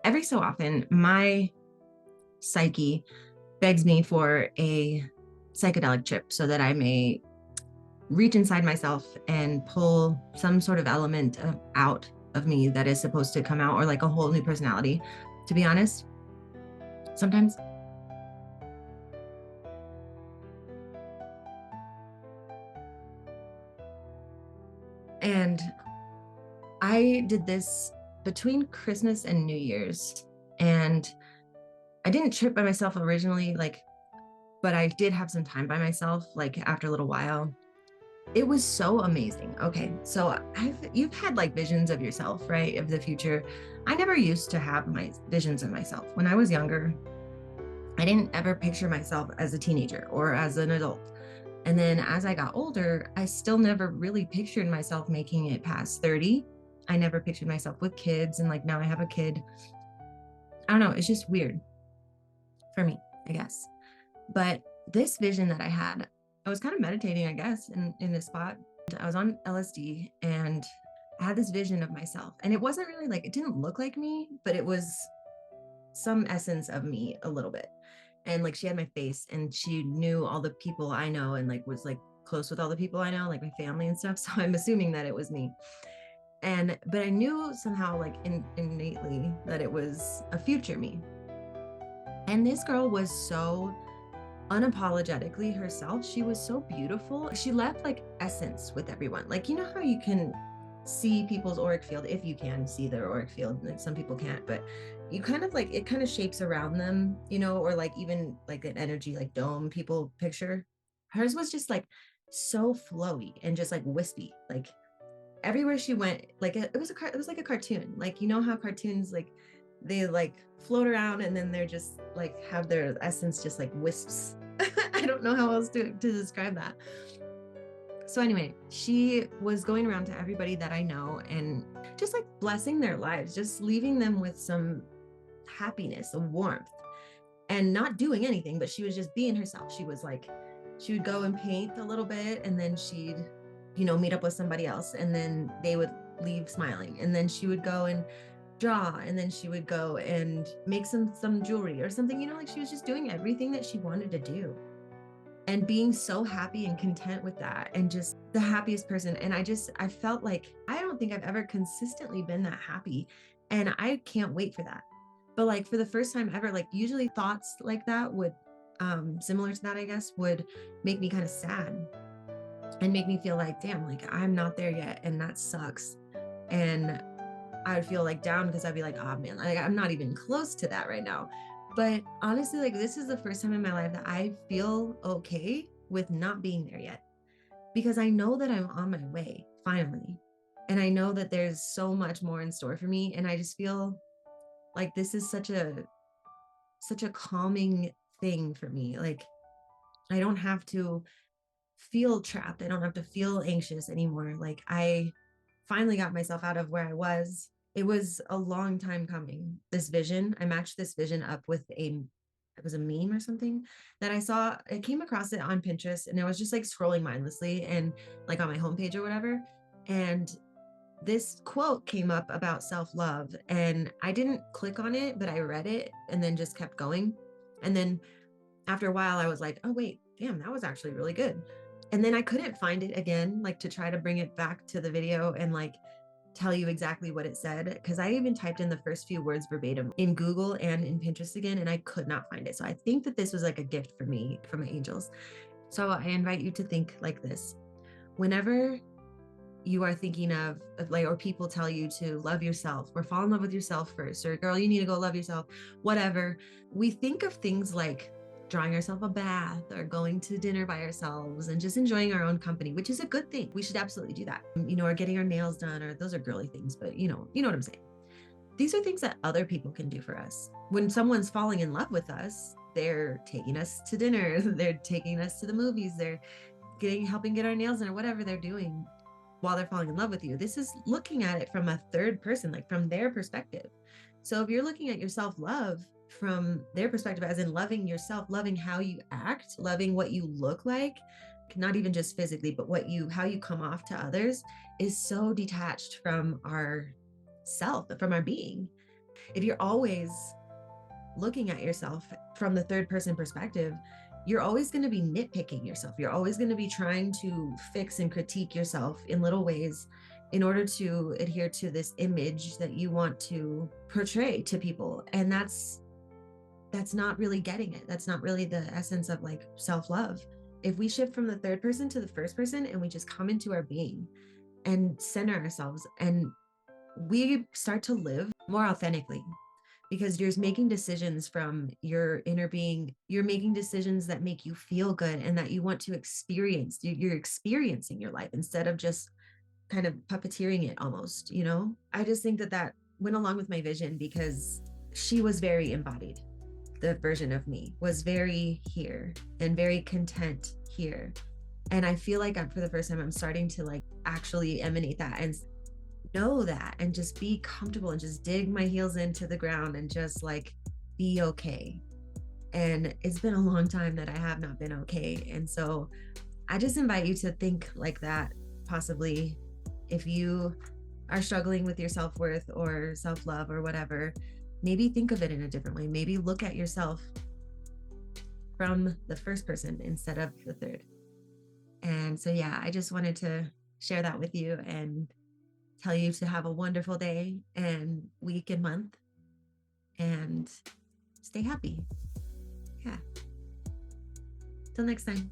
every so often, my psyche begs me for a psychedelic trip so that I may reach inside myself and pull some sort of element out of me that is supposed to come out, or like a whole new personality, to be honest, sometimes. And I did this between Christmas and New Year's. And I didn't trip by myself originally, but I did have some time by myself, like after a little while. It was so amazing. Okay, so you've had like visions of yourself, right? Of the future. I never used to have my visions of myself. When I was younger, I didn't ever picture myself as a teenager or as an adult. And then as I got older, I still never really pictured myself making it past 30. I never pictured myself with kids, and like now I have a kid. I don't know, it's just weird for me, I guess. But this vision that I had, I was kind of meditating, I guess, in this spot. I was on LSD and I had this vision of myself. And it wasn't really like, it didn't look like me, but it was some essence of me a little bit. And like she had my face and she knew all the people I know and like was like close with all the people I know, like my family and stuff. So I'm assuming that it was me. But I knew somehow like innately that it was a future me. And this girl was so unapologetically herself. She was so beautiful. She left like essence with everyone. Like, you know how you can see people's auric field, if you can see their auric field, like some people can't, but you kind of like, it kind of shapes around them, or like even like an energy, like dome people picture. Hers was just like so flowy and just like wispy, like everywhere she went, like it was like a cartoon. Like, you know how cartoons, like they like float around and then they're just like have their essence just like wisps. I don't know how else to describe that. So anyway, she was going around to everybody that I know and just like blessing their lives, just leaving them with some happiness, a warmth, and not doing anything, but she was just being herself. She was like, she would go and paint a little bit and then she'd, meet up with somebody else and then they would leave smiling. And then she would go and draw and then she would go and make some jewelry or something, like she was just doing everything that she wanted to do and being so happy and content with that and just the happiest person. And I felt like I don't think I've ever consistently been that happy, and I can't wait for that. But like for the first time ever, like usually thoughts like that would similar to that, I guess, would make me kind of sad and make me feel like, damn, like I'm not there yet and that sucks. And I'd feel like down because I'd be like, oh man, like I'm not even close to that right now. But honestly, like this is the first time in my life that I feel okay with not being there yet, because I know that I'm on my way finally. And I know that there's so much more in store for me. And I just feel like this is such a calming thing for me. Like I don't have to feel trapped. I don't have to feel anxious anymore. Like I finally got myself out of where I was. It was a long time coming. This vision, I matched this vision up with it was a meme or something that I saw. I came across it on Pinterest and I was just like scrolling mindlessly and like on my homepage or whatever. And this quote came up about self-love and I didn't click on it, but I read it and then just kept going. And then after a while, I was like, oh, wait, damn, that was actually really good. And then I couldn't find it again, like to try to bring it back to the video and like tell you exactly what it said. Because I even typed in the first few words verbatim in Google and in Pinterest again, and I could not find it. So I think that this was like a gift for me from my angels. So I invite you to think like this. Whenever you are thinking of like, or people tell you to love yourself or fall in love with yourself first, or girl, you need to go love yourself, whatever, we think of things like drawing ourselves a bath or going to dinner by ourselves and just enjoying our own company, which is a good thing. We should absolutely do that, or getting our nails done, or those are girly things, but you know what I'm saying. These are things that other people can do for us. When someone's falling in love with us, they're taking us to dinner, they're taking us to the movies, they're helping get our nails done, or whatever they're doing while they're falling in love with you. This is looking at it from a third person, like from their perspective. So if you're looking at your self-love from their perspective, as in loving yourself, loving how you act, loving what you look like, not even just physically, but how you come off to others, is so detached from our self, from our being. if you're always looking at yourself from the third person perspective, you're always going to be nitpicking yourself. You're always going to be trying to fix and critique yourself in little ways in order to adhere to this image that you want to portray to people. And that's not really getting it. That's not really the essence of like self-love. If we shift from the third person to the first person and we just come into our being and center ourselves, and we start to live more authentically, because you're making decisions from your inner being. You're making decisions that make you feel good and that you want to experience. You're experiencing your life instead of just kind of puppeteering it almost, you know? I just think that that went along with my vision because she was very embodied. The version of me was very here and very content here. And I feel like for the first time, I'm starting to like actually emanate that and know that and just be comfortable and just dig my heels into the ground and just like be okay. And it's been a long time that I have not been okay. And so I just invite you to think like that, possibly if you are struggling with your self-worth or self-love or whatever, maybe think of it in a different way. Maybe look at yourself from the first person instead of the third. And so, yeah, I just wanted to share that with you and tell you to have a wonderful day and week and month and stay happy. Yeah. Till next time.